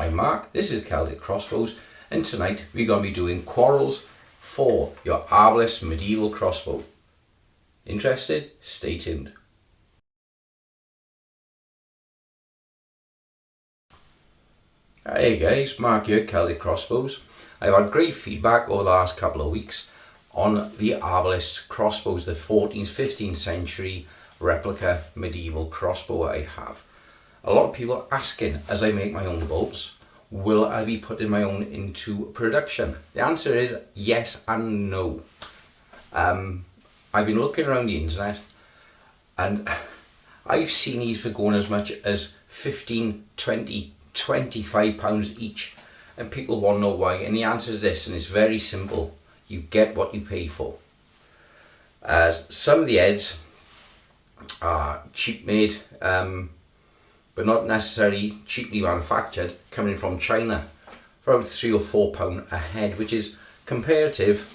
I'm Mark, this is Celtic Crossbows, and tonight we're going to be doing quarrels for your arbalist medieval crossbow. Interested? Stay tuned. Hey guys, Mark here, Celtic Crossbows. I've had great feedback over the last couple of weeks on the arbalist crossbows, the 14th, 15th century replica medieval crossbow I have. A lot of people asking, as I make my own bolts, will I be putting my own into production? The answer is yes and no. I've been looking around the internet and I've seen these for going as much as 15, 20, 25 pounds each, and people want to know why, and the answer is this, and it's very simple: you get what you pay for. Some of the heads are cheap made, but not necessarily cheaply manufactured, coming from China for about £3 or £4 a head, which is comparative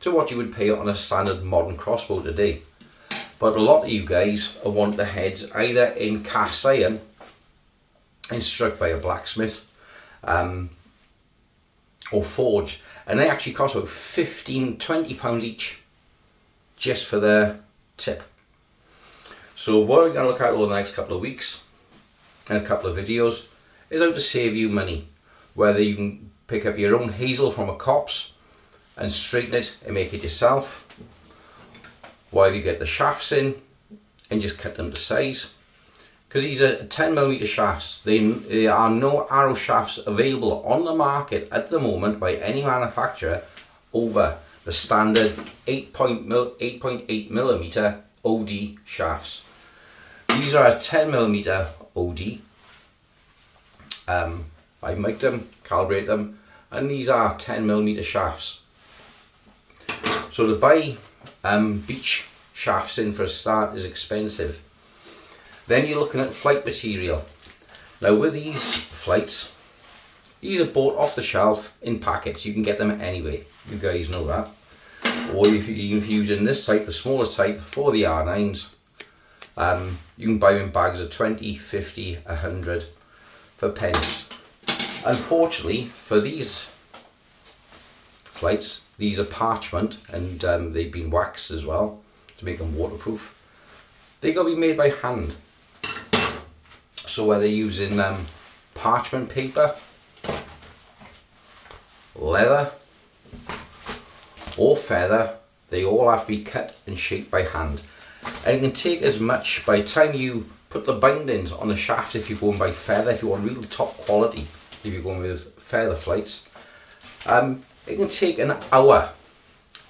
to what you would pay on a standard modern crossbow today. But a lot of you guys want the heads either in cast iron and struck by a blacksmith, or forged, and they actually cost about £15–20 each just for their tip. So what we're going to look at over the next couple of weeks and a couple of videos is how to save you money, whether you can pick up your own hazel from a copse and straighten it and make it yourself, while you get the shafts in and just cut them to size. Because these are 10mm shafts. There are no arrow shafts available on the market at the moment by any manufacturer over the standard 8.8mm OD shafts. These are a 10mm OD. I mic'd them, calibrate them, and these are 10mm shafts. So to buy beech shafts in for a start is expensive. Then you're looking at flight material. Now with these flights, these are bought off the shelf in packets. You can get them anyway, you guys know that. Or if you're using this type, the smaller type for the R9s, you can buy them in bags of 20, 50, 100 for pence. Unfortunately for these flights, these are parchment, and they've been waxed as well to make them waterproof. They got to be made by hand. So whether you're using parchment paper, leather or feather, they all have to be cut and shaped by hand. And it can take as much, by the time you put the bindings on the shaft, if you're going by feather, if you want real top quality, if you're going with feather flights, it can take an hour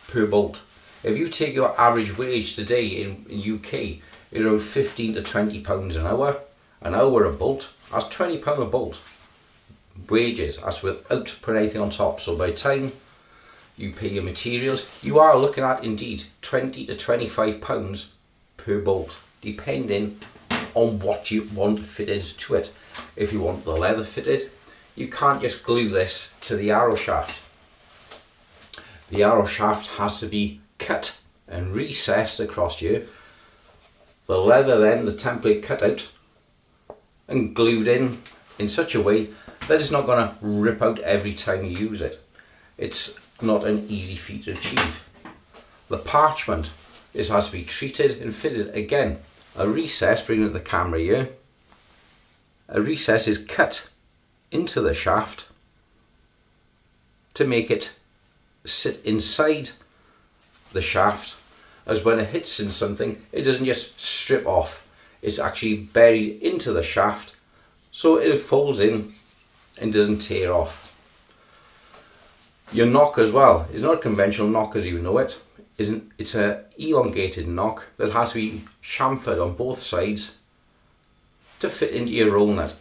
per bolt. If you take your average wage today in UK, it's around £15 to £20 an hour a bolt. That's £20 a bolt wages. That's without putting anything on top. So by the time you pay your materials, you are looking at indeed £20 to £25 per bolt, depending on what you want fitted to it. If you want the leather fitted, you can't just glue this to the arrow shaft. The arrow shaft has to be cut and recessed across here. The leather then, the template cut out and glued in such a way that it's not going to rip out every time you use it. It's not an easy feat to achieve. The parchment, this has to be treated and fitted again. A recess, bringing the camera here, a recess is cut into the shaft to make it sit inside the shaft, as when it hits in something, it doesn't just strip off, it's actually buried into the shaft, so it folds in and doesn't tear off. Your knock as well is not a conventional knock as you know it. It's an elongated knock that has to be chamfered on both sides to fit into your roll nut.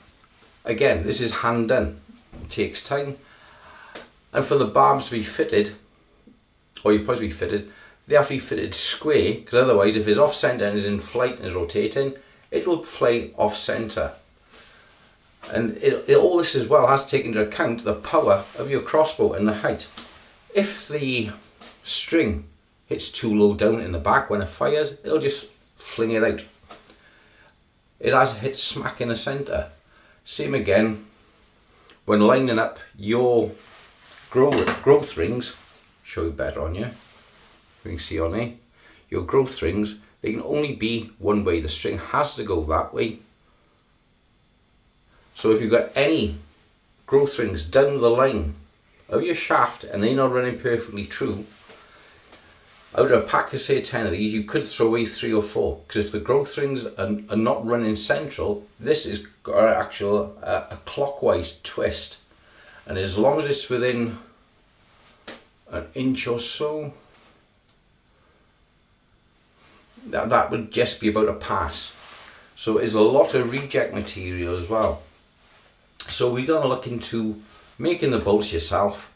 Again, this is hand done, it takes time. And for the barbs to be fitted, or you're supposed to be fitted, they have to be fitted square, because otherwise if it's off centre and is in flight and is rotating, it will fly off centre. And all this as well has to take into account the power of your crossbow and the height. If the string hits too low down in the back when it fires, it'll just fling it out. It has hit smack in the centre. Same again when lining up your growth rings, show you better on you, you can see on there, your growth rings, they can only be one way. The string has to go that way. So if you've got any growth rings down the line of your shaft and they're not running perfectly true, out of a pack of say 10 of these, you could throw away 3 or 4, because if the growth rings are not running central, this is got an actual a clockwise twist, and as long as it's within an inch or so, that would just be about a pass. So there's a lot of reject material as well. So we're going to look into making the bolts yourself,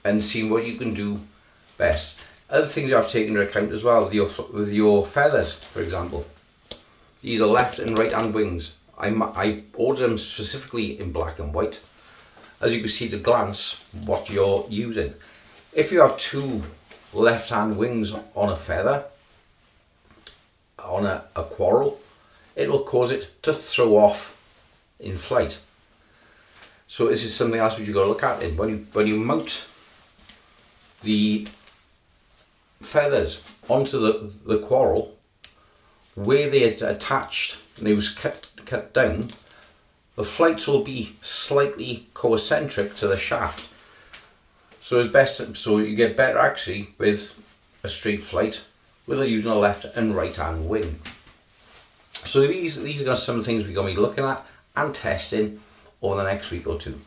and seeing what you can do best. Other things I've taken into account as well with your feathers, for example. These are left and right hand wings. I ordered them specifically in black and white. As you can see at a glance what you're using. If you have 2 left hand wings on a feather, on a quarrel, it will cause it to throw off in flight. So this is something else which you've got to look at in when you mount the feathers onto the quarrel, where they are attached and they was cut down, the flights will be slightly concentric to the shaft. So it's best, so you get better actually with a straight flight with using a left and right hand wing. So these are some of the things we're going to be looking at and testing over the next week or two.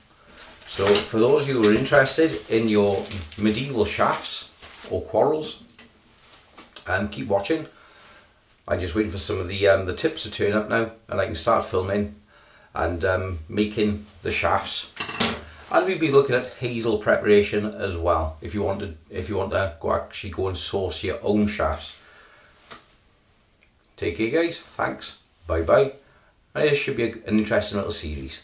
So for those of you who are interested in your medieval shafts or quarrels, keep watching. I'm just waiting for some of the tips to turn up now, and I can start filming and making the shafts. And we'll be looking at hazel preparation as well, if you want to go and source your own shafts. Take care guys, thanks, bye bye, and this should be an interesting little series.